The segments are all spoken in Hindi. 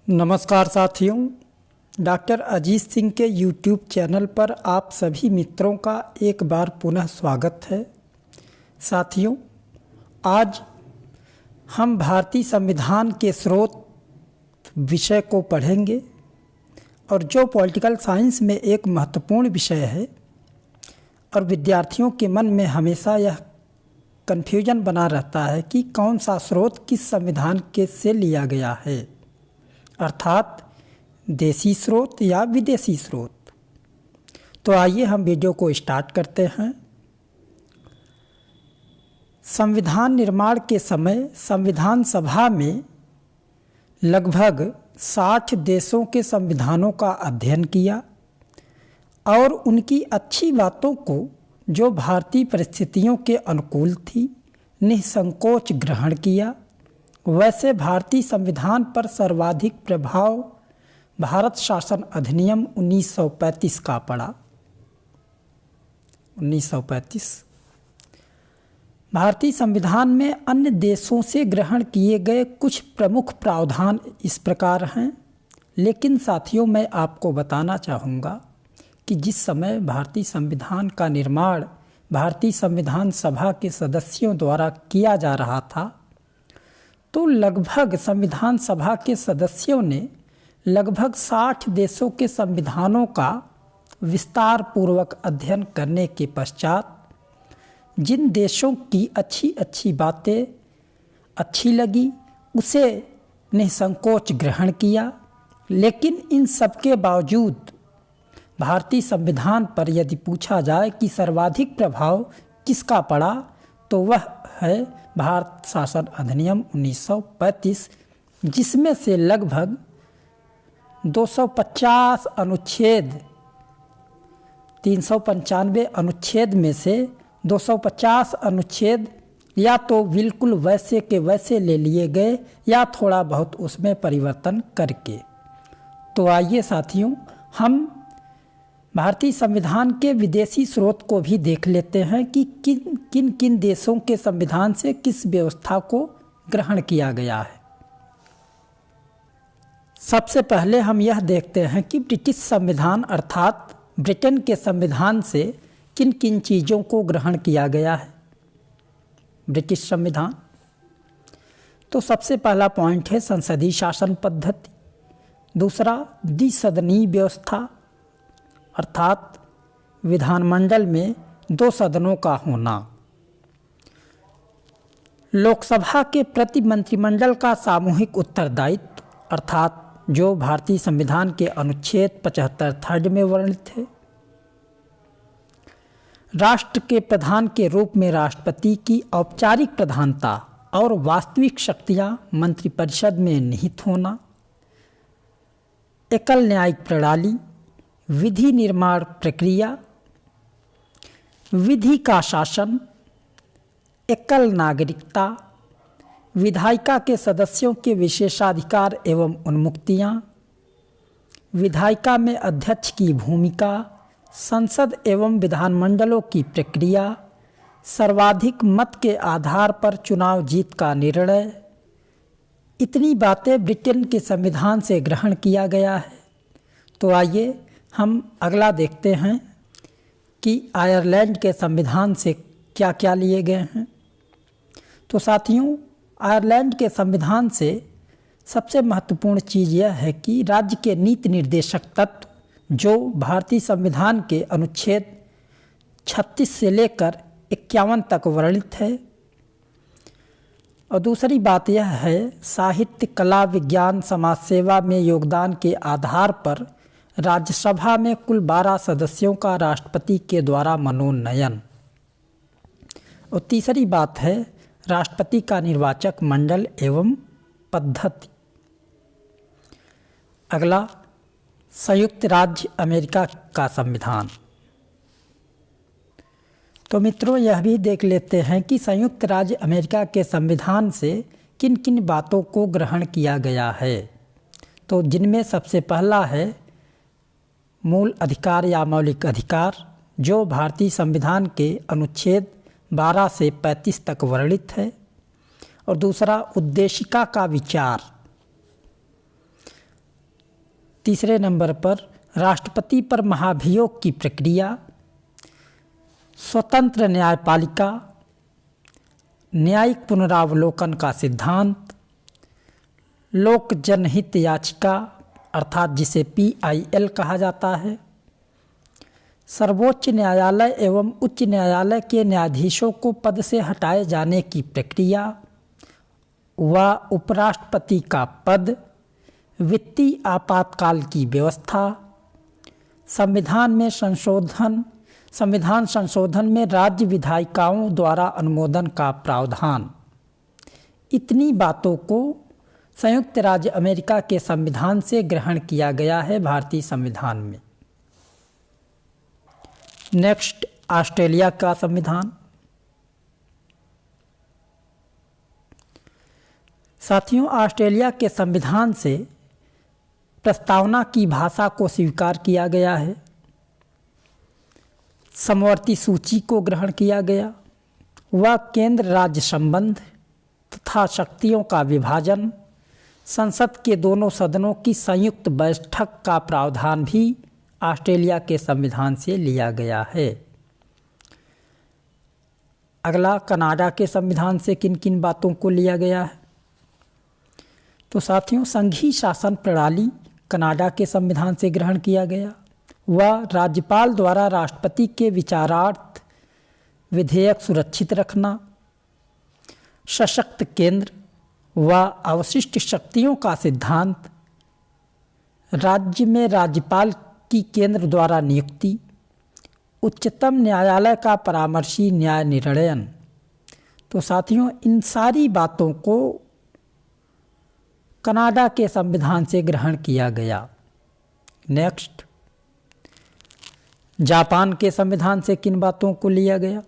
नमस्कार साथियों, डॉक्टर अजीत सिंह के यूट्यूब चैनल पर आप सभी मित्रों का एक बार पुनः स्वागत है। साथियों, आज हम भारतीय संविधान के स्रोत विषय को पढ़ेंगे और जो पॉलिटिकल साइंस में एक महत्वपूर्ण विषय है और विद्यार्थियों के मन में हमेशा यह कन्फ्यूजन बना रहता है कि कौन सा स्रोत किस संविधान के से लिया गया है, अर्थात देसी स्रोत या विदेशी स्रोत। तो आइए हम वीडियो को स्टार्ट करते हैं। संविधान निर्माण के समय संविधान सभा में लगभग 60 देशों के संविधानों का अध्ययन किया और उनकी अच्छी बातों को, जो भारतीय परिस्थितियों के अनुकूल थी, निसंकोच ग्रहण किया। वैसे भारतीय संविधान पर सर्वाधिक प्रभाव भारत शासन अधिनियम 1935 का पड़ा। 1935 भारतीय संविधान में अन्य देशों से ग्रहण किए गए कुछ प्रमुख प्रावधान इस प्रकार हैं, लेकिन साथियों मैं आपको बताना चाहूँगा कि जिस समय भारतीय संविधान का निर्माण भारतीय संविधान सभा के सदस्यों द्वारा किया जा रहा था, तो लगभग संविधान सभा के सदस्यों ने लगभग 60 देशों के संविधानों का विस्तार पूर्वक अध्ययन करने के पश्चात जिन देशों की अच्छी बातें अच्छी लगी उसे निसंकोच ग्रहण किया। लेकिन इन सब के बावजूद भारतीय संविधान पर यदि पूछा जाए कि सर्वाधिक प्रभाव किसका पड़ा, तो वह है भारत शासन अधिनियम 1935, जिसमें से लगभग 250 अनुच्छेद 395 अनुच्छेद में से 250 अनुच्छेद या तो बिल्कुल वैसे के वैसे ले लिए गए या थोड़ा बहुत उसमें परिवर्तन करके। तो आइए साथियों, हम भारतीय संविधान के विदेशी स्रोत को भी देख लेते हैं कि किन किन देशों के संविधान से किस व्यवस्था को ग्रहण किया गया है। सबसे पहले हम यह देखते हैं कि ब्रिटिश संविधान अर्थात ब्रिटेन के संविधान से किन किन चीज़ों को ग्रहण किया गया है। ब्रिटिश संविधान, तो सबसे पहला पॉइंट है संसदीय शासन पद्धति। दूसरा, द्विसदनीय व्यवस्था अर्थात विधानमंडल में 2 सदनों का होना। लोकसभा के प्रति मंत्रिमंडल का सामूहिक उत्तरदायित्व अर्थात जो भारतीय संविधान के अनुच्छेद 75 थर्ड में वर्णित है। राष्ट्र के प्रधान के रूप में राष्ट्रपति की औपचारिक प्रधानता और वास्तविक शक्तियां मंत्रिपरिषद में निहित होना। एकल न्यायिक प्रणाली, विधि निर्माण प्रक्रिया, विधि का शासन, एकल नागरिकता, विधायिका के सदस्यों के विशेषाधिकार एवं उन्मुक्तियाँ, विधायिका में अध्यक्ष की भूमिका, संसद एवं विधानमंडलों की प्रक्रिया, सर्वाधिक मत के आधार पर चुनाव जीत का निर्णय। इतनी बातें ब्रिटेन के संविधान से ग्रहण किया गया है। तो आइए हम अगला देखते हैं कि आयरलैंड के संविधान से क्या क्या लिए गए हैं। तो साथियों, आयरलैंड के संविधान से सबसे महत्वपूर्ण चीज़ यह है कि राज्य के नीति निर्देशक तत्व जो भारतीय संविधान के अनुच्छेद 36 से लेकर 51 तक वर्णित है। और दूसरी बात यह है, साहित्य, कला, विज्ञान, समाज सेवा में योगदान के आधार पर राज्यसभा में कुल 12 सदस्यों का राष्ट्रपति के द्वारा मनोनयन। और तीसरी बात है राष्ट्रपति का निर्वाचक मंडल एवं पद्धति। अगला, संयुक्त राज्य अमेरिका का संविधान। तो मित्रों, यह भी देख लेते हैं कि संयुक्त राज्य अमेरिका के संविधान से किन किन बातों को ग्रहण किया गया है। तो जिनमें सबसे पहला है मूल अधिकार या मौलिक अधिकार, जो भारतीय संविधान के अनुच्छेद 12 से 35 तक वर्णित है। और दूसरा, उद्देशिका का विचार, तीसरे नंबर पर राष्ट्रपति पर महाभियोग की प्रक्रिया, स्वतंत्र न्यायपालिका, न्यायिक पुनरावलोकन का सिद्धांत, लोक जनहित याचिका अर्थात जिसे PIL कहा जाता है, सर्वोच्च न्यायालय एवं उच्च न्यायालय के न्यायाधीशों को पद से हटाए जाने की प्रक्रिया व उपराष्ट्रपति का पद, वित्तीय आपातकाल की व्यवस्था, संविधान संशोधन में राज्य विधायिकाओं द्वारा अनुमोदन का प्रावधान। इतनी बातों को संयुक्त राज्य अमेरिका के संविधान से ग्रहण किया गया है भारतीय संविधान में। नेक्स्ट, ऑस्ट्रेलिया का संविधान। साथियों, ऑस्ट्रेलिया के संविधान से प्रस्तावना की भाषा को स्वीकार किया गया है, समवर्ती सूची को ग्रहण किया गया व केंद्र राज्य संबंध तथा शक्तियों का विभाजन, संसद के दोनों सदनों की संयुक्त बैठक का प्रावधान भी ऑस्ट्रेलिया के संविधान से लिया गया है। अगला, कनाडा के संविधान से किन किन बातों को लिया गया है? तो साथियों, संघीय शासन प्रणाली कनाडा के संविधान से ग्रहण किया गया व राज्यपाल द्वारा राष्ट्रपति के विचारार्थ विधेयक सुरक्षित रखना, सशक्त केंद्र व अवशिष्ट शक्तियों का सिद्धांत, राज्य में राज्यपाल की केंद्र द्वारा नियुक्ति, उच्चतम न्यायालय का परामर्शी न्याय निर्णयन। तो साथियों, इन सारी बातों को कनाडा के संविधान से ग्रहण किया गया। नेक्स्ट, जापान के संविधान से किन बातों को लिया गया?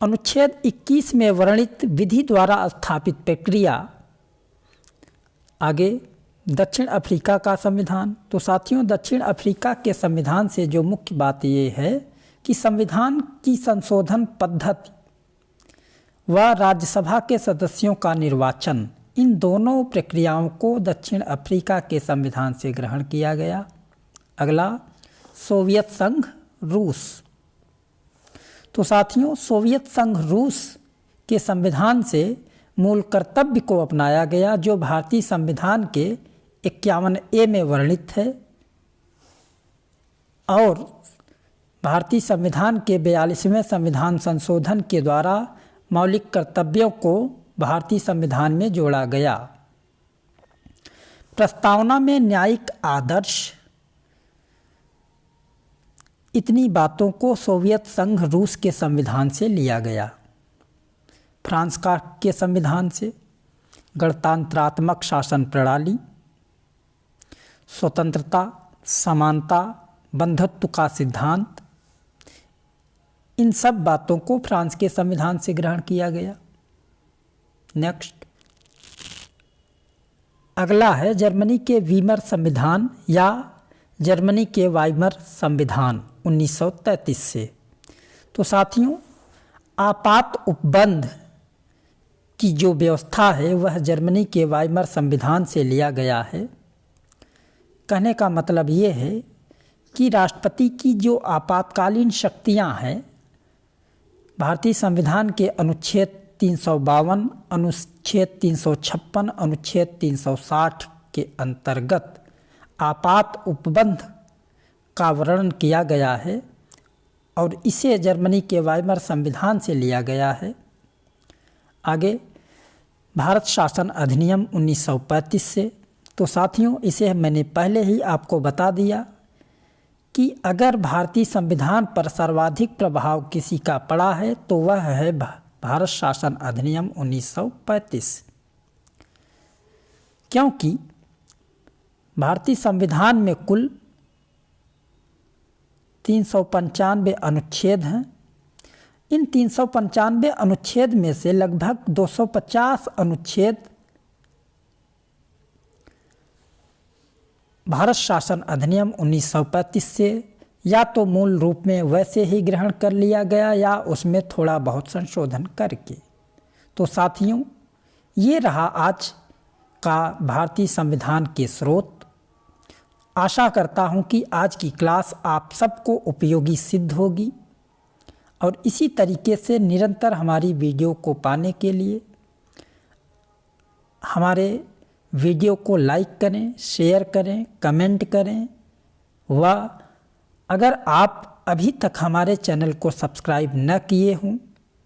अनुच्छेद 21 में वर्णित विधि द्वारा स्थापित प्रक्रिया। आगे, दक्षिण अफ्रीका का संविधान। तो साथियों, दक्षिण अफ्रीका के संविधान से जो मुख्य बात ये है कि संविधान की संशोधन पद्धति व राज्यसभा के सदस्यों का निर्वाचन, इन दोनों प्रक्रियाओं को दक्षिण अफ्रीका के संविधान से ग्रहण किया गया। अगला, सोवियत संघ रूस। तो साथियों, सोवियत संघ रूस के संविधान से मूल कर्तव्य को अपनाया गया जो भारतीय संविधान के 51A में वर्णित है और भारतीय संविधान के 42वें संविधान संशोधन के द्वारा मौलिक कर्तव्यों को भारतीय संविधान में जोड़ा गया। प्रस्तावना में न्यायिक आदर्श, इतनी बातों को सोवियत संघ रूस के संविधान से लिया गया। फ्रांस के संविधान से गणतंत्रात्मक शासन प्रणाली, स्वतंत्रता, समानता, बंधुत्व का सिद्धांत, इन सब बातों को फ्रांस के संविधान से ग्रहण किया गया। नेक्स्ट, अगला है जर्मनी के वीमर संविधान या जर्मनी के वाइमर संविधान 1933 से। तो साथियों, आपात उपबंध की जो व्यवस्था है वह जर्मनी के वाइमर संविधान से लिया गया है। कहने का मतलब ये है कि राष्ट्रपति की जो आपातकालीन शक्तियां हैं, भारतीय संविधान के अनुच्छेद 352, अनुच्छेद 356, अनुच्छेद 360 के अंतर्गत आपात उपबंध का वर्णन किया गया है और इसे जर्मनी के वाइमर संविधान से लिया गया है। आगे, भारत शासन अधिनियम 1935 से। तो साथियों, इसे मैंने पहले ही आपको बता दिया कि अगर भारतीय संविधान पर सर्वाधिक प्रभाव किसी का पड़ा है तो वह है भारत शासन अधिनियम 1935, क्योंकि भारतीय संविधान में कुल 395 अनुच्छेद हैं। इन 395 अनुच्छेद में से लगभग 250 अनुच्छेद भारत शासन अधिनियम 1935 से या तो मूल रूप में वैसे ही ग्रहण कर लिया गया या उसमें थोड़ा बहुत संशोधन करके। तो साथियों, ये रहा आज का भारतीय संविधान के स्रोत आशा करता हूँ कि आज की क्लास आप सबको उपयोगी सिद्ध होगी और इसी तरीके से निरंतर हमारी वीडियो को पाने के लिए हमारे वीडियो को लाइक करें, शेयर करें, कमेंट करें व अगर आप अभी तक हमारे चैनल को सब्सक्राइब न किए हों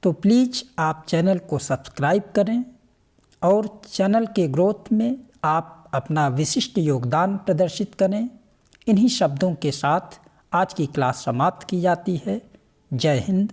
तो प्लीज़ आप चैनल को सब्सक्राइब करें और चैनल के ग्रोथ में आप अपना विशिष्ट योगदान प्रदर्शित करें। इन्हीं शब्दों के साथ आज की क्लास समाप्त की जाती है। जय हिंद।